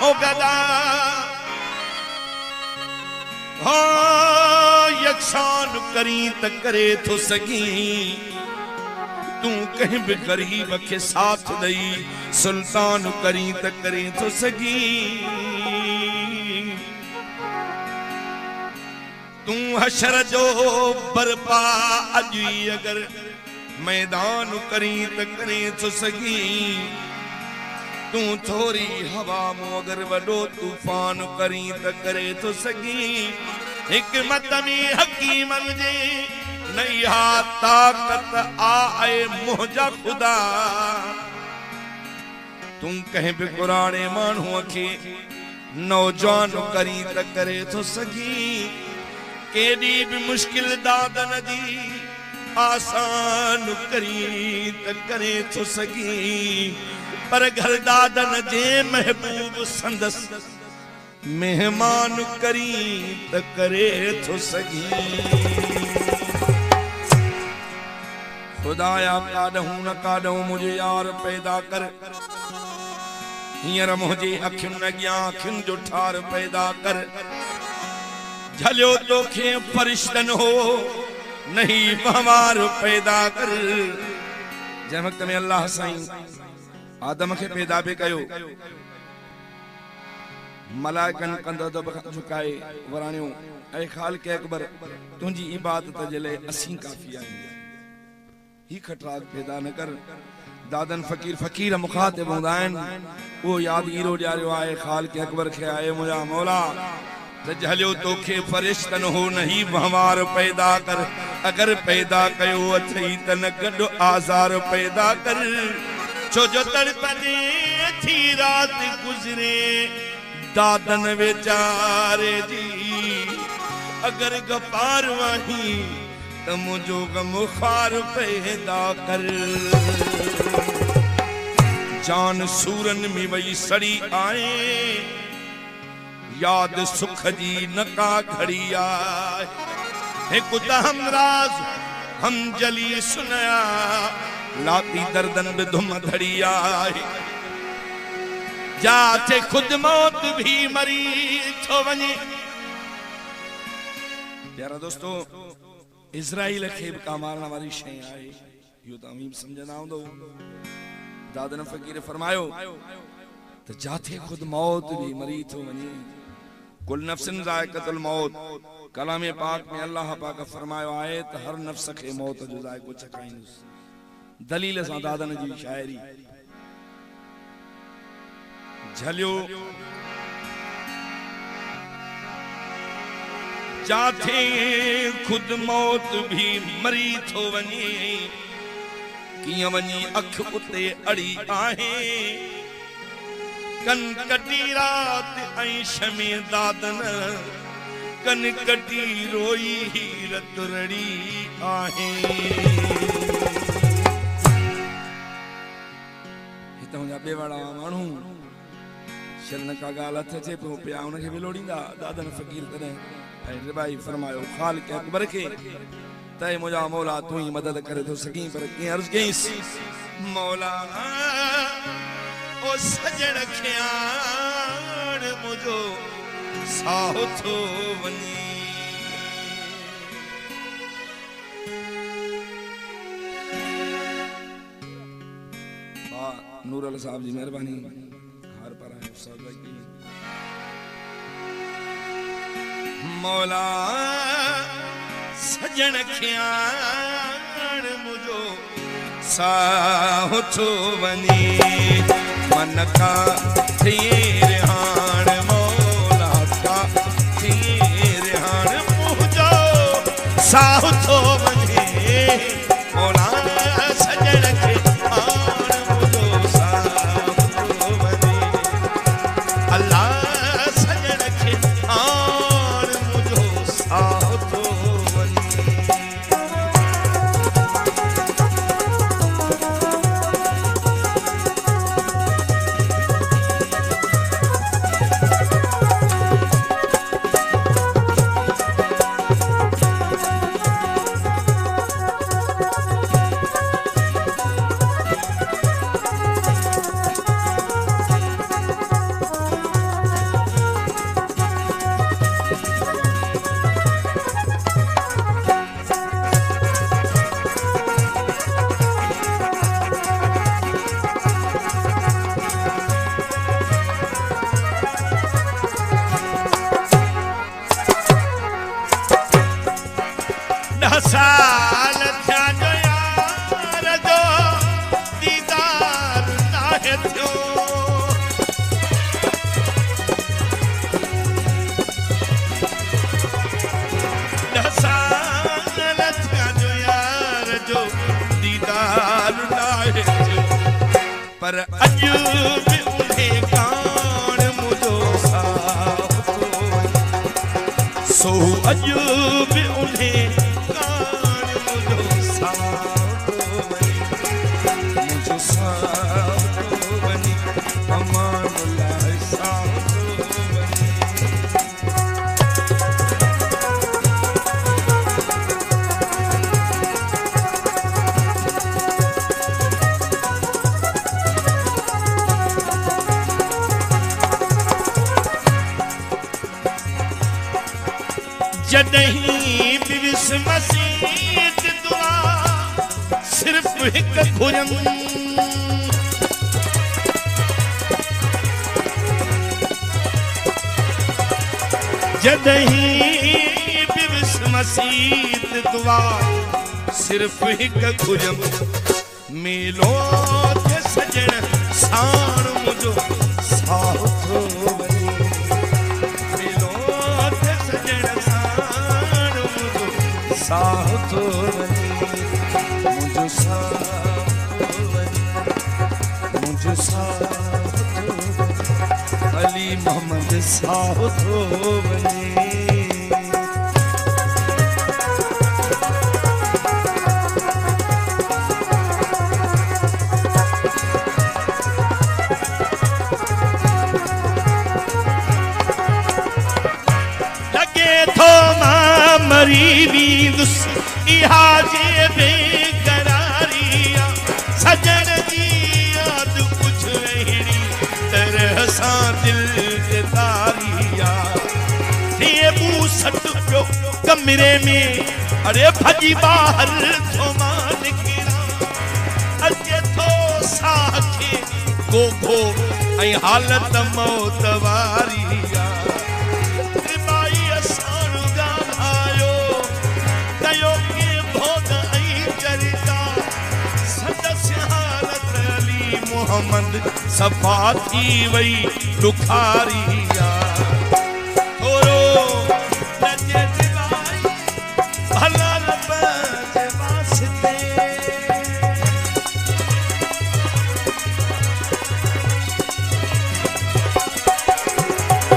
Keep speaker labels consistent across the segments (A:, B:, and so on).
A: हो गदा हाँ यकसान करी त करे तो सगी तू कहीं भी गरीब के साथ दई सुल्तान करी त करे तो सगी तू हशर जो बरपा अजी अगर मैदान करी त करे तो सगी तू थोरी हवा मो अगर वडो तूफान करी त करे तो सगी हिकमत में हकीम जे नैया ताकत आए मुझा खुदा तू कहीं भी पुराने मानू के नौजवान करी त करे तो सगी केडी भी मुश्किल दादन दी आसान करी त करे तो सगी पर घर दादन जे महबूब संदस मेहमान करी त करे तो सगी खुदाया काडहूं न काडहूं मुझे यार पैदा कर हींअर मुझे अखियुनि अॻियां अखियुनि जो ठार पैदा कर झलियो तोखे फरिश्तन हो नहीं बहवार पैदा कर जंहिं वक़्त में अल्लाह साईं आदम के पैदा भी कयो मलाइकन कंधा दब झुकाए वराणियो ऐ खालिक अकबर तुंहिंजी इबादत जे लाइ असीं काफ़ी आहियूं ही खटराग पैदा न कर दादन फकीर फकीर मुखातिब हूंदा आहिनि उहो यादि ईरो ॾियारियो आहे खालिक अकबर खे आहे मुंहिंजा मौला त झलियो तोखे फरिश्तन हो नहीं बहवार पैदा कर अगर पैदा कयो अथई त न गॾु आज़ार पैदा कर छो जो तड़पने थी रात गुजरे दादन वेचारे जी अगर गपार वही त मुझो गमुखार पैदा कर जान सूरन में वही सड़ी आए याद सुख जी नका घड़ी आए एक हमराज हम जली सुनया लाती दर्दन में धुम धड़ी आए जाते खुद मौत भी मरी थो वने प्यारा दोस्तों इज़राइल खे भी का मारना वाली शय आए यो तमीम समझना हूंदो दादन फकीर फरमायो तो जाते खुद मौत भी मरी थो वने कुल नफ्सिन ज़ाइक़तुल मौत कलाम पाक में अल्लाह पाक फरमायो आहे त हर नफ्स खे मौत जो ज़ाइक़ो चखाईंदुसि दलील सां दादन जी शायरी झलियो जाथे खुद मौत भी मरी थो वने कीअं वञी अख उते अड़ी आहे कन कटी रात ऐं शमे दादन कन कटी रोई रत रड़ी आहे हितां जा बेवाड़ा माण्हू शरण का ॻाल्हि हथ अचे पियो पिया उनखे बि लोड़ींदा दादन फ़कीर तॾहिं ऐं रिबाई फरमायो खालिक अकबर खे तय मुंहिंजा मौला तूं ई मदद करे थो सघीं पर कीअं अर्ज़ु कयईंसि मौला ओ सजण खे आण मुंहिंजो साहो थो वञे नूरल साहब जी मेहरबानी हार पर मौला सजण खे आण मुंहिंजो साहो थो वञे मन का थिए रिहाण मौला का थिए रिहाण मुंहिंजो साहो थो वञे मौला सजण खे पर अज भी उन्हें कान मुझो साफ तो सो अज भी उन्हें कान मुझो साफ तो मुझो साफ तो बनी अमान लाए साफ तो जदहीं बिविस मसीत दुआ सिर्फ एक घुरम जदहीं बिविस मसीत दुआ सिर्फ एक घुरम मिलो ते सजन साण मुझो साथ वनी मिलो ते सजन साथ वनी मुझो साथ वनी मुझो साथ अली मोहम्मद साथ वनी लगे थो मरी वींदुस इहा जे बेकरारिया सजन जी याद कुछ अहिड़ी तरह सां दिल के तारिया थिए मूं सट पियो कमरे में अरे भॼी ॿाहिर थो मां निकिरां अचे थो साह खे गोगो ऐं हालत मौत वारिया मोहम्मद सफा थी वई दुखारिया थोरो नचे दिवाई भला रब जे वास्ते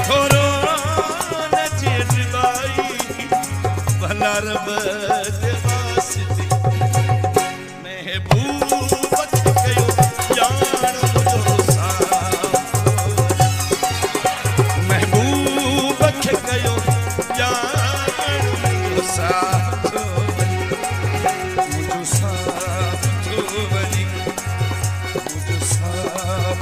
A: थोरो नचे दिवाई भला रब जे वास्ते महबूब कयो जान मुझो महबूब खे कयो जान मुझो साथ मुझो साथ वनी मुझो साथ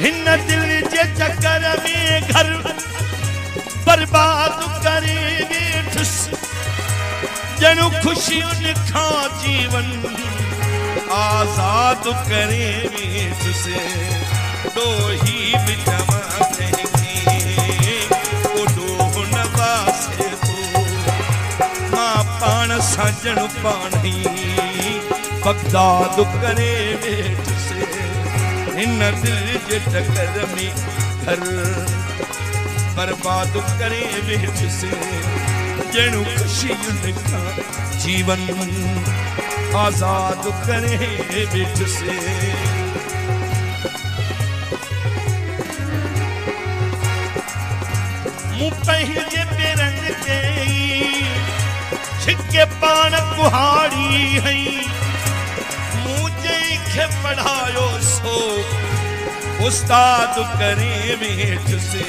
A: हिन दिल जे चक्कर में घर बर्बाद करे वेठुस जणु खुशियुनि खां जीवन आजाद करे तुझसे डोही बिचमा कहीं ओ डोह नवासे तो मां पान साजन पानी बगदाद करे तुझसे इन दिल जे टकर में घर बर्बाद करे तुझसे जणु खुशियुनि खां जीवन आजाद करे बिच से मुँह पहले बेरंग ते छिके पान कुहाड़ी है मुझे खे पढ़ायो सो उस्ताद करे बिच से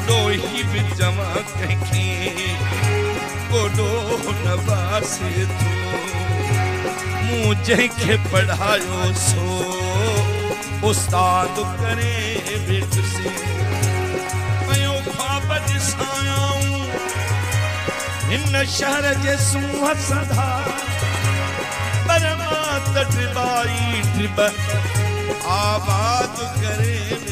A: डोही बिचमा कहीं कोडो नवासे तो मुझे के पढ़ायो सो उस्ताद करे बिच से पयो ख्वाब दिसायाऊं इन शहर जे सूह सदा पर मां तटबाई ट्रिब आबाद करे